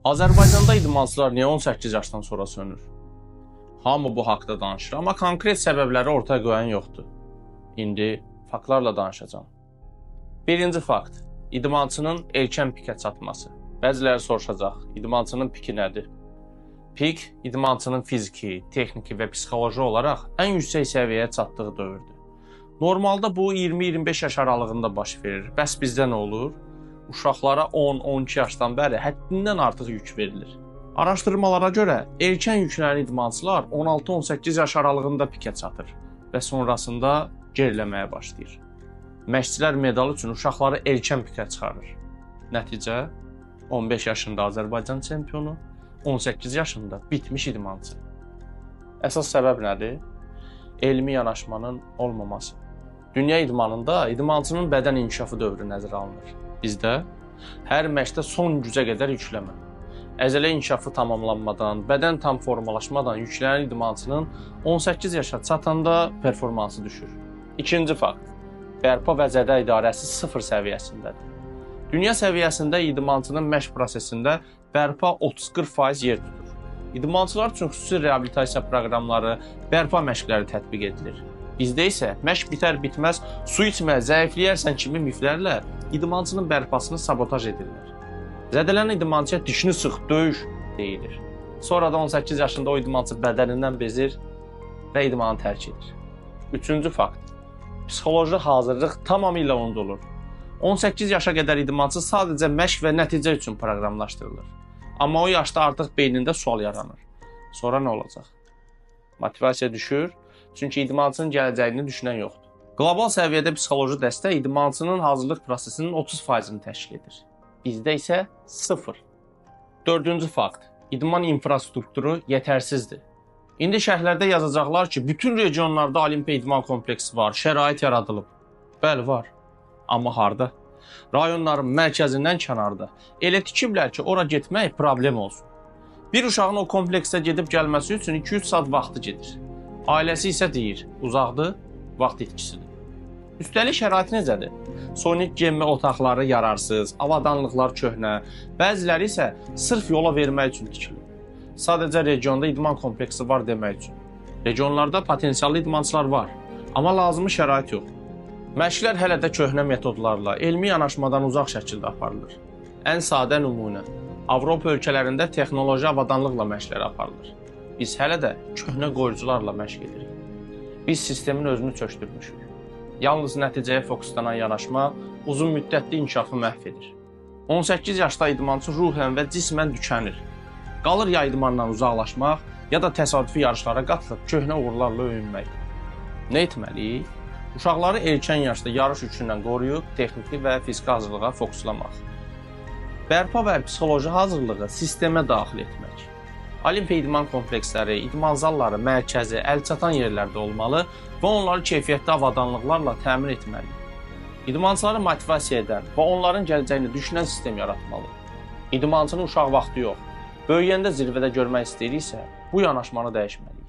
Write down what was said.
Azərbaycanda idmançılar niyə 18 yaşdan sonra sönür? Hamı bu haqda danışır, amma konkret səbəbləri ortaya qoyan yoxdur. İndi faktlarla danışacağam. Birinci fakt, idmançının erkən pikə çatması. Bəziləri soruşacaq, idmançının piki nədir? Pik, idmançının fiziki, texniki və psixoloji olaraq ən yüksək səviyyəyə çatdığı dövrdür. Normalda bu 20-25 yaş aralığında baş verir. Bəs bizdə nə olur? Uşaqlara 10-12 yaşdan bəri həddindən artıq yük verilir. Araşdırmalara görə erkən yüklənən idmançılar 16-18 yaş aralığında pikə çatır və sonrasında geriləməyə başlayır. Məşqçilər medal üçün uşaqları erkən pikə çıxarır. Nəticə 15 yaşında Azərbaycan çempionu, 18 yaşında bitmiş idmançı. Əsas səbəb nədir? Elmi yanaşmanın olmaması. Dünya idmanında idmançının bədən inkişafı dövrü nəzərə alınır. Bizdə hər məşqdə son gücə qədər yükləmə. Əzələ inkişafı tamamlanmadan, bədən tam formalaşmadan yüklənən idmançının 18 yaşa çatanda performansı düşür. İkinci fakt, bərpa və zədə idarəsi sıfır səviyyəsindədir. Dünya səviyyəsində idmançının məşq prosesində bərpa 30-40% yer tutur. İdmançılar üçün xüsusi reabilitasiya proqramları, bərpa məşqləri tətbiq edilir. Bizdə isə məşq bitər-bitməz su içmə, zəifləyərsən kimi miflərlə idmançının bərpasını sabotaj edirlər. Zədələnən idmançıya dişini sıx, döyüş deyilir. Sonra da 18 yaşında o idmançı bədənindən bezir və idmanı tərk edir. Üçüncü fakt, psixoloji hazırlıq tamamilə unudulur. 18 yaşa qədər idmançı sadəcə məşq və nəticə üçün proqramlaşdırılır. Amma o yaşda artıq beynində sual yaranır. Sonra nə olacaq? Motivasiya düşür, çünki idmançının gələcəyini düşünən yoxdur. Qlobal səviyyədə psixoloji dəstək idmançının hazırlıq prosesinin 30%-ni təşkil edir. Bizdə isə 0. Dördüncü fakt, idman infrastrukturu yetərsizdir. İndi şərhlərdə yazacaqlar ki, bütün regionlarda Olimpiya idman kompleksi var, şərait yaradılıb. Bəli, var. Amma harda? Rayonların mərkəzindən kənarda. Elə tikiblər ki, ora getmək problem olsun. Bir uşağın o kompleksə gedib gəlməsi üçün 2-3 saat vaxtı gedir. Ailəsi isə deyir, uzaqdır, vaxt itkisidir. Üstəlik şərait necədir? Sonik geyinmə otaqları yararsız, avadanlıqlar köhnə, bəziləri isə sırf yola vermək üçün tikilir. Sadəcə regionda idman kompleksi var demək üçün. Regionlarda potensiallı idmançılar var, amma lazımi şərait yox. Məşqlər hələ də köhnə metodlarla, elmi yanaşmadan uzaq şəkildə aparılır. Ən sadə nümunə, Avropa ölkələrində texnoloji avadanlıqla məşqlər aparılır. Biz hələ də köhnə qoyucularla məşq edirik. Biz sistemin özünü çökdürmüşük. Yalnız nəticəyə fokuslanan yanaşma uzun müddətli inkişafı məhv edir. 18 yaşda idmançı ruhən və cismən tükənir. Qalır ya idmandan uzaqlaşmaq, ya da təsadüfi yarışlara qatılıb köhnə uğurlarla öyünmək. Nə etməliyik? Uşaqları erkən yaşda yarış üçündən qoruyub, texniki və fiziki hazırlığa fokuslamaq. Bərpa və psixoloji hazırlığı sistemə daxil etmək. Olimpiya idman kompleksləri, idman zalları mərkəzi, əlçatan yerlərdə olmalı və onları keyfiyyətli avadanlıqlarla təmin etməli. İdmançıları motivasiya edən və onların gələcəyini düşünən sistem yaratmalı. İdmançının uşaq vaxtı yox, böyüyəndə zirvədə görmək istəyiriksə, bu yanaşmanı dəyişməliyik.